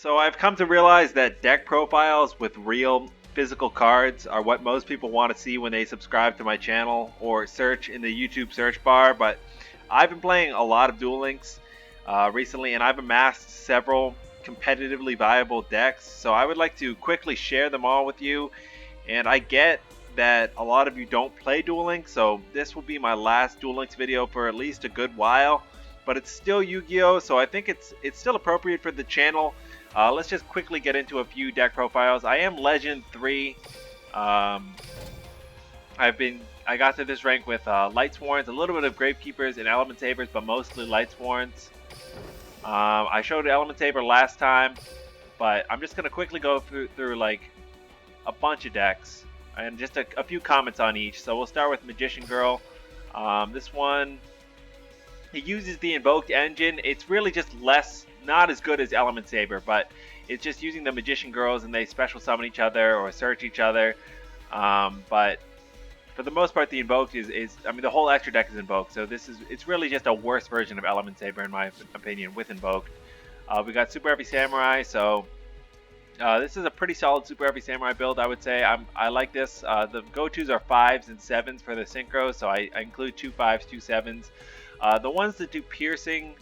So I've come to realize that deck profiles with real physical cards are what most people want to see when they subscribe to my channel or search in the YouTube search bar, but I've been playing a lot of Duel Links recently, and I've amassed several competitively viable decks, so I would like to quickly share them all with you. And I get that a lot of you don't play Duel Links, so this will be my last Duel Links video for at least a good while, but it's still Yu-Gi-Oh, so I think it's still appropriate for the channel. Let's just quickly get into a few deck profiles. I am Legend 3. I got to this rank with Lightsworns, a little bit of Gravekeepers and Element Sabers, but mostly Lightsworns. I showed Element Saber last time, but I'm just gonna quickly go through like a bunch of decks and just a few comments on each. So we'll start with Magician Girl. This one, it uses the Invoked engine. It's really just not as good as Element Saber, but it's just using the Magician Girls, and they special summon each other or search each other. But for the most part, the Invoked I mean, the whole extra deck is Invoked, so it's really just a worse version of Element Saber in my opinion with Invoked. We got Super Heavy Samurai, so this is a pretty solid Super Heavy Samurai build, I would say. I like this. The go-tos are 5s and 7s for the synchro, so I include 2 5s, 2 7s. The ones that do piercing,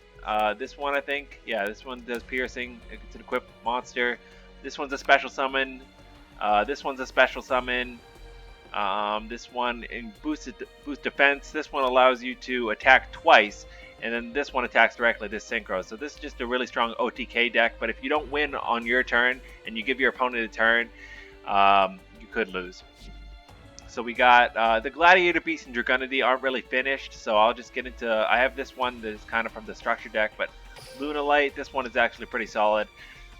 this one I think, yeah, this one does piercing. It's an equipped monster. This one's a special summon. This one's a special summon. This one boost defense. This one allows you to attack twice, and then this one attacks directly, this synchro. So this is just a really strong OTK deck, but if you don't win on your turn and you give your opponent a turn, you could lose. So we got the Gladiator Beast and Dragunity aren't really finished, so I'll just get into, I have this one that is kind of from the structure deck, but Lunalight, this one is actually pretty solid.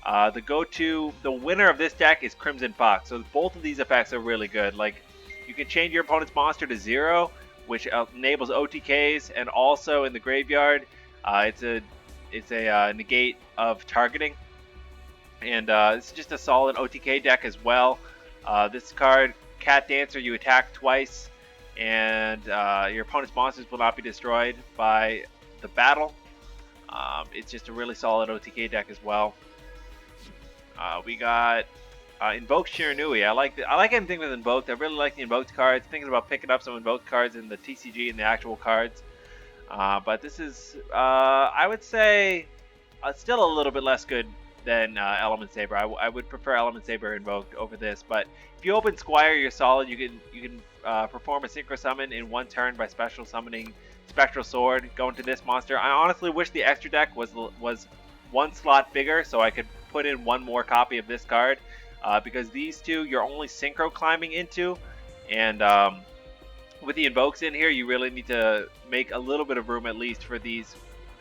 The winner of this deck is Crimson Fox, so both of these effects are really good. Like, you can change your opponent's monster to 0, which enables OTKs, and also in the graveyard, it's a negate of targeting, and it's just a solid OTK deck as well. This card, Cat Dancer, you attack twice, and your opponent's monsters will not be destroyed by the battle. It's just a really solid OTK deck as well. We got Invoked Shiranui. I like anything with Invoked. I really like the Invoked cards. Thinking about picking up some Invoked cards in the TCG and the actual cards. But this is, I would say, still a little bit less good than Element Saber. I would prefer Element Saber Invoked over this. But if you open Squire, you're solid. You can perform a Synchro Summon in one turn by special summoning Spectral Sword. Go into this monster. I honestly wish the extra deck was one slot bigger, so I could put in one more copy of this card. Because these two you're only synchro climbing into, and with the Invokes in here, you really need to make a little bit of room at least for these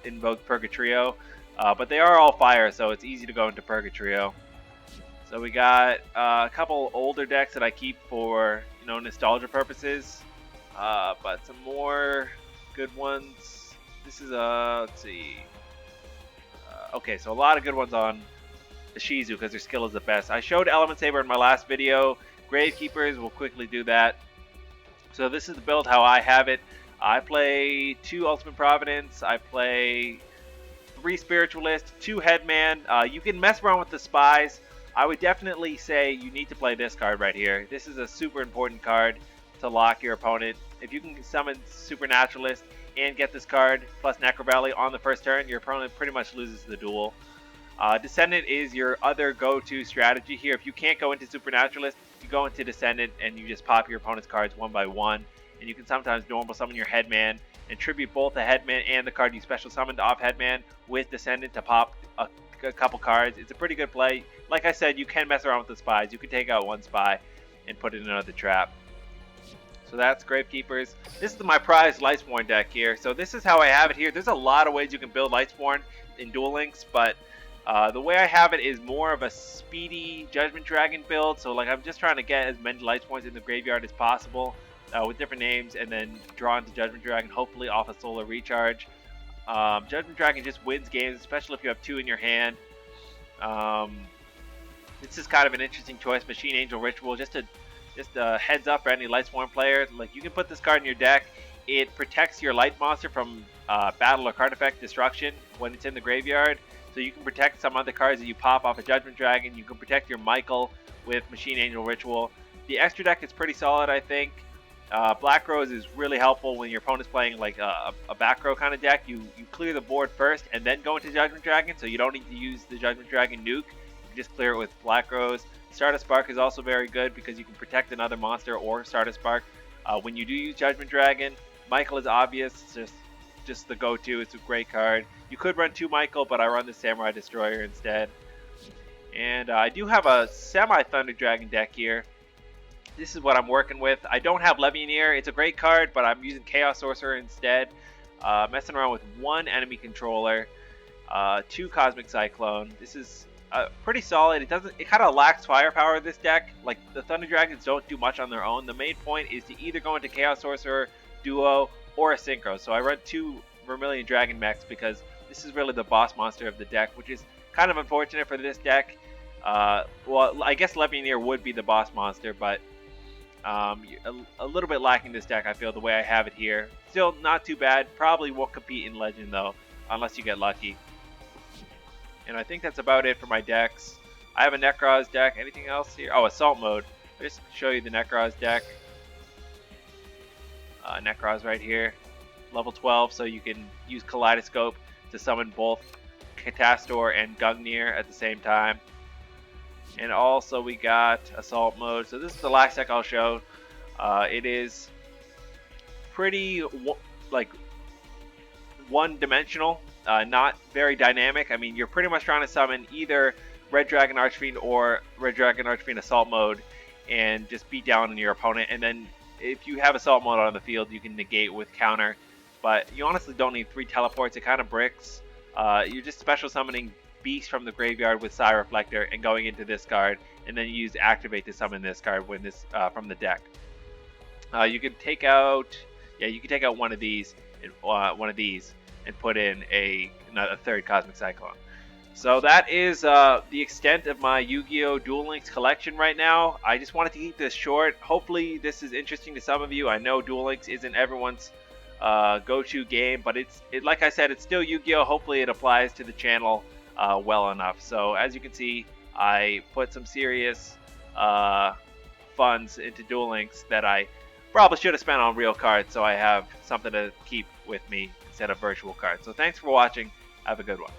Invoked Purgatrio. But they are all fire, so it's easy to go into Purgatrio. So we got a couple older decks that I keep for nostalgia purposes, but some more good ones. This is let's see. Okay, so a lot of good ones on the Shizu because their skill is the best. I showed Element Saber in my last video. Gravekeepers, will quickly do that. So this is the build how I have it. I play 2 Ultimate Providence. I play 3 Spiritualist, 2 Headman. You can mess around with the Spies. I would definitely say you need to play this card right here. This is a super important card to lock your opponent. If you can summon Supernaturalist and get this card plus Necrovalley on the first turn, your opponent pretty much loses the duel. Descendant is your other go-to strategy here. If you can't go into Supernaturalist, you go into Descendant and you just pop your opponent's cards one by one. And you can sometimes normal summon your Headman and tribute both the Headman and the card you special summoned off Headman with Descendant to pop a couple cards. It's a pretty good play. Like I said, you can mess around with the Spies. You can take out one Spy and put it in another trap. So that's Gravekeepers. This is my prized Lightsworn deck here. So this is how I have it here. There's a lot of ways you can build Lightsworn in Duel Links, but the way I have it is more of a speedy Judgment Dragon build. So like I'm just trying to get as many Lightsworns in the graveyard as possible with different names, and then draw into Judgment Dragon, hopefully off a Solar Recharge. Judgment Dragon just wins games, especially if you have 2 in your hand. This is kind of an interesting choice. Machine Angel Ritual, just a heads up for any Lightsworn player. Like, you can put this card in your deck. It protects your light monster from battle or card effect destruction when it's in the graveyard. So you can protect some other cards that you pop off a Judgment Dragon. You can protect your Michael with Machine Angel Ritual. The extra deck is pretty solid, I think. Black Rose is really helpful when your opponent's playing like a back row kind of deck. You clear the board first and then go into Judgment Dragon, so you don't need to use the Judgment Dragon nuke. You can just clear it with Black Rose. Stardust Spark is also very good because you can protect another monster or Stardust Spark. When you do use Judgment Dragon, Michael is obvious. It's just the go-to. It's a great card. You could run 2 Michael, but I run the Samurai Destroyer instead. And I do have a semi-Thunder Dragon deck here. This is what I'm working with. I don't have Levianeer. It's a great card, but I'm using Chaos Sorcerer instead. Messing around with 1 enemy controller, 2 Cosmic Cyclone. This is pretty solid. It kind of lacks firepower, this deck. Like, the Thunder Dragons don't do much on their own. The main point is to either go into Chaos Sorcerer, Duo, or a Synchro. So I run 2 Vermilion Dragon mechs because this is really the boss monster of the deck, which is kind of unfortunate for this deck. Well, I guess Levianeer would be the boss monster, but a little bit lacking this deck, I feel, the way I have it here. Still not too bad. Probably won't compete in Legend, though, unless you get lucky. And I think that's about it for my decks. I have a Necroz deck. Anything else here? Oh, Assault Mode. I'll just show you the Necroz deck. Necroz right here. Level 12, so you can use Kaleidoscope to summon both Catastor and Gungnir at the same time. And also we got Assault Mode. So this is the last deck I'll show. It is pretty like one-dimensional, not very dynamic. I mean, you're pretty much trying to summon either Red Dragon Archfiend or Red Dragon Archfiend Assault Mode and just beat down on your opponent. And then if you have Assault Mode on the field, you can negate with counter. But you honestly don't need 3 teleports. It kind of bricks. You're just special summoning Beast from the graveyard with Psy Reflector and going into this card, and then you use Activate to summon this card when this from the deck. You can take out, you can take out one of these and put in a 3rd Cosmic Cyclone. So that is the extent of my Yu-Gi-Oh! Duel Links collection right now. I just wanted to keep this short. Hopefully this is interesting to some of you. I know Duel Links isn't everyone's go-to game, but like I said, it's still Yu-Gi-Oh! Hopefully it applies to the channel well enough. So as you can see, I put some serious funds into Duel Links that I probably should have spent on real cards, so I have something to keep with me instead of virtual cards. So thanks for watching. Have a good one.